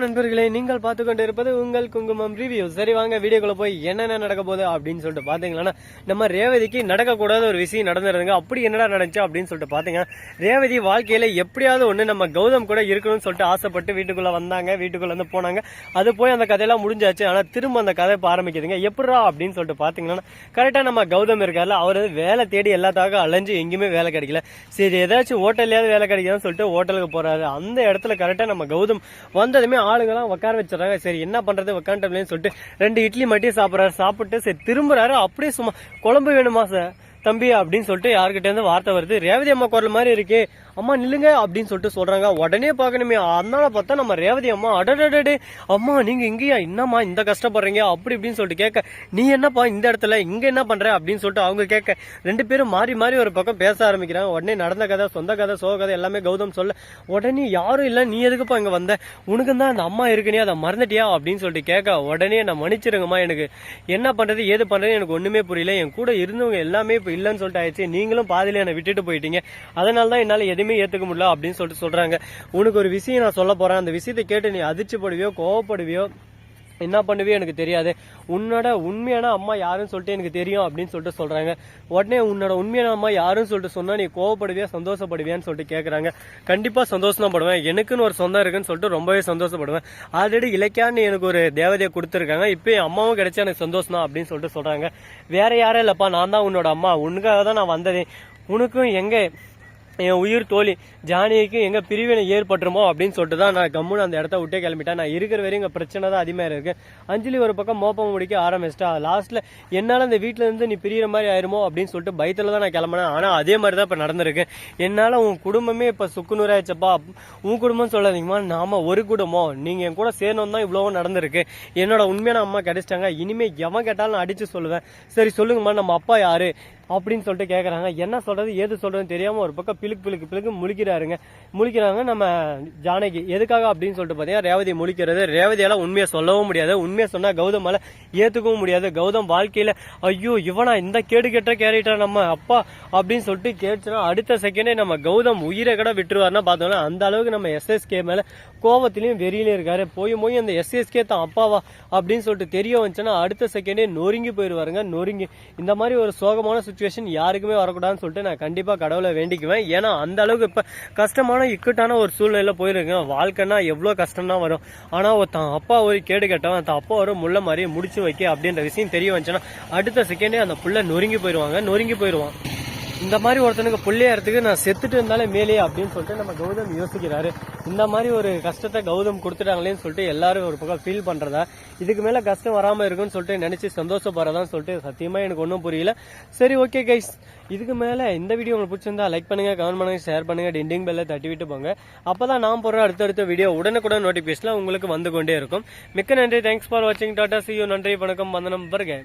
நண்பர்களே, நீங்கள் பார்த்து கொண்டு இருப்பது உங்கள் குங்குமம் ரிவ்யூ. சரி வாங்க வீடியோக்குள்ள போய் என்னென்ன நடக்க போகுது அப்படின்னு சொல்லிட்டு பாத்தீங்கன்னா, நம்ம ரேவதிக்கு நடக்கக்கூடாத ஒரு விஷயம் நடந்துருதுங்க. அப்படி என்னடா நடந்துச்சு அப்படின்னு சொல்லிட்டு பாத்தீங்கன்னா, ரேவதி வாழ்க்கையில எப்படியாவது ஒண்ணு நம்ம கௌதம் கூட இருக்கணும்னு சொல்லிட்டு ஆசைப்பட்டு வீட்டுக்குள்ள வந்தாங்க. வீட்டுக்குள்ள வந்து போனாங்க. அது போய் அந்த கதையெல்லாம் முடிஞ்சாச்சு. ஆனா திரும்ப அந்த கதை ஆரம்பிக்குதுங்க. எப்படா அப்படின்னு சொல்லிட்டு பாத்தீங்கன்னா, கரெக்டா நம்ம கௌதம் இருக்காருல, அவரு வேலை தேடி எல்லாத்தாக அலைஞ்சு எங்கேயுமே வேலை கிடைக்கல. சரி ஏதாச்சும் ஹோட்டல்லையாவது வேலை கிடைக்குதுன்னு சொல்லிட்டு ஹோட்டலுக்கு போறாரு. அந்த இடத்துல கரெக்டா நம்ம கௌதம் வந்ததுமே ஆளுங்கெல்லாம் உட்கார வச்சிடறாங்க. சரி என்ன பண்றது உட்காந்துட்டோம்னு சொல்லிட்டு 2 இட்லி மட்டும் சாப்பிட்றாரு. சாப்பிட்டு சரி திரும்புறாரு. அப்படியே சும்மா குழம்பு வேணுமா சார் தம்பி அப்படின்னு சொல்லிட்டு யாருக்கிட்ட இருந்து வார்த்தை வருது. ரேவதி அம்மா குரல் மாதிரி இருக்கு. அம்மா நில்லுங்க அப்படின்னு சொல்லிட்டு சொல்றாங்க. உடனே பாக்கணுமே, அதனால பார்த்தா நம்ம ரேவதி அம்மா அடடே அம்மா நீங்க இங்கேயா என்னம்மா இந்த கஷ்டப்படுறீங்க அப்படி இப்படின்னு சொல்லிட்டு கேட்க, நீ என்னப்பா இந்த இடத்துல இங்க என்ன பண்ற அப்படின்னு சொல்லிட்டு அவங்க கேட்க, 2 பேரும் மாறி மாறி ஒரு பக்கம் பேச ஆரம்பிக்கிறாங்க. உடனே நடந்த கதை, சொந்த கதை, சோக கதை எல்லாமே கௌதம் சொல்ல, உடனே யாரும் இல்ல நீ எதுக்குப்பா இங்க வந்த, உனக்கு தான் அந்த அம்மா இருக்குனே அதை மறந்துட்டியா அப்படின்னு சொல்லிட்டு கேட்க, உடனே நான் மன்னிச்சிருங்கம்மா, எனக்கு என்ன பண்றது ஏது பண்றது எனக்கு ஒண்ணுமே புரியல, என் கூட இருந்தவங்க எல்லாமே இப்ப இல்லைன்னு சொல்லிட்டு ஆயிடுச்சு, நீங்களும் பாதியில என்னை விட்டுட்டு போயிட்டீங்க, அதனால தான் என்னால எதுவுமே ஏத்துக்க முடியல அப்படின்னு சொல்லிட்டு சொல்றாங்க. உனக்கு ஒரு விஷயம் நான் சொல்ல போறேன், அந்த விஷயத்தை கேட்டு நீ அதிர்ச்சி படுவியோ கோவப்படுவியோ என்ன பண்ணுவியோ எனக்கு தெரியாது, உன்னோட உண்மையான அம்மா யாருன்னு சொல்லிட்டு எனக்கு தெரியும் அப்படின்னு சொல்லிட்டு சொல்றாங்க. உடனே உன்னோட உண்மையான அம்மா யாருன்னு சொல்லிட்டு சொன்னா நீ கோவப்படுவியா சந்தோஷப்படுவியான்னு சொல்லிட்டு கேட்கறாங்க. கண்டிப்பா சந்தோஷம் படுவேன், எனக்குன்னு ஒரு சொந்தம் இருக்குன்னு சொல்லிட்டு ரொம்பவே சந்தோஷப்படுவேன். ஆல்ரெடி இலக்கியான்னு எனக்கு ஒரு தேவதையை கொடுத்துருக்காங்க, இப்போ என் அம்மாவும் கிடைச்சா எனக்கு சந்தோஷம் தான் அப்படின்னு சொல்லிட்டு சொல்றாங்க. வேற யாரும் இல்லப்பா, நான் தான் உன்னோட அம்மா, உனக்காக தான் நான் வந்ததே, உனக்கும் எங்க என் உயிர் தோழி ஜானிக்கு எங்க பிரிவினை ஏற்பட்டுருமோ அப்படின்னு சொல்லிட்டு தான் நான் கம்முன்னு அந்த இடத்த விட்டே கிளம்பிட்டேன். நான் இருக்கிற வரையும் இங்க பிரச்சனை தான் அதிகமாக இருக்கு. அஞ்சலி ஒரு பக்கம் மோப்பம் முடிக்க ஆரம்பிச்சிட்டா. லாஸ்ட்ல என்னால இந்த வீட்டுல இருந்து நீ பிரியிற மாதிரி ஆயிருமோ அப்படின்னு சொல்லிட்டு பயத்துல தான் நான் கிளம்பினேன். ஆனா அதே மாதிரி தான் இப்ப நடந்திருக்கு. என்னால உன் குடும்பமே இப்ப சுக்குநூறாயிச்சப்பா. உன் குடும்பம் சொல்லாதீங்கம்மா, நாம ஒரு குடும்பம், நீங்க என் கூட சேரணும் தான் இவ்வளவு நடந்திருக்கு. என்னோட உண்மையான அம்மா கிடைச்சிட்டாங்க, இனிமே எவன் கேட்டாலும் நான் அடிச்சு சொல்லுவேன். சரி சொல்லுங்கம்மா நம்ம அப்பா யாரு அப்படின்னு சொல்லிட்டு கேட்கறாங்க. என்ன சொல்றது ஏது சொல்றதுன்னு தெரியாம ஒரு பக்கம் பிளுக்கு முழிக்கிறாங்க நம்ம ஜானகி. எதுக்காக அப்படின்னு சொல்லிட்டு பாத்தீங்கன்னா ரேவதி முழிக்கிறது. ரேவதியால உண்மையை சொல்லவும் முடியாது, உண்மையை சொன்னா கௌதமால ஏத்துக்கவும் முடியாது. கௌதம் வாழ்க்கையில ஐயோ இவனா இந்த கேடு கெட்ட கேரக்டர் நம்ம அப்பா அப்படின்னு சொல்லிட்டு கேட்டுனா அடுத்த செகண்டே நம்ம கௌதம் உயிரை கூட விட்டுருவாருன்னா பார்த்தோம்னா அந்த அளவுக்கு நம்ம எஸ்எஸ்கே மேல கோபத்திலையும் வெறியிலும் இருக்காரு. போய் அந்த எஸ்எஸ்கே தான் அப்பாவா அப்படின்னு சொல்லிட்டு தெரிய வந்துச்சுன்னா அடுத்த செகண்டே நொறுங்கி போயிருவாருங்க. நொறுங்கி இந்த மாதிரி ஒரு சோகமான சுச்சுவேஷன் யாருக்குமே வரக்கூடாதுன்னு சொல்லிட்டு நான் கண்டிப்பா கடவுளை வேண்டிக்குவேன். ஏன்னா அந்த அளவுக்கு இப்ப கஷ்டமான இக்கட்டான ஒரு சூழ்நிலையில போயிருங்க. வாழ்க்கைன்னா எவ்வளவு கஷ்டம் தான் வரும். ஆனா தான் அப்பா ஒரு கேடு கட்டவன், தான் அப்பா ஒரு முள்ள மாதிரி முடிச்சு வைக்க அப்படின்ற விஷயம் தெரிய வந்துச்சுன்னா அடுத்த செகண்டே அந்த புள்ள நொறுங்கி போயிருவான். இந்த மாதிரி ஒருத்தனுக்கு புள்ளையாரத்துக்கு நான் செத்துட்டு இருந்தாலே மேலே அப்படின்னு சொல்லிட்டு நம்ம கௌதம் யோசிக்கிறாரு. இந்த மாதிரி ஒரு கஷ்டத்தை கௌதம் கொடுத்துட்டாங்களேன்னு சொல்லிட்டு எல்லாரும் ஒரு பக்கம் ஃபீல் பண்றதா, இதுக்கு மேல கஷ்டம் வராம இருக்குன்னு சொல்லிட்டு நினைச்சு சந்தோஷப்படுறதான்னு சொல்லிட்டு சத்தியமா எனக்கு ஒன்றும் புரியல. சரி ஓகே கைஸ், இதுக்கு மேல இந்த வீடியோ உங்களுக்கு பிடிச்சிருந்தா லைக் பண்ணுங்க, கமெண்ட் பண்ணுங்க, ஷேர் பண்ணுங்க, டிண்டிங் பெல்ல தட்டி விட்டு போங்க. அப்பதான் நான் போடுற அடுத்தடுத்த வீடியோ உடனுக்குடன் நோட்டிபிகேஷன்ல உங்களுக்கு வந்து கொண்டே இருக்கும். மிக்க நன்றி, தேங்க்ஸ் ஃபார் வாட்சிங், டாடா, see you, நன்றி, வணக்கம், வந்தனம், வருக.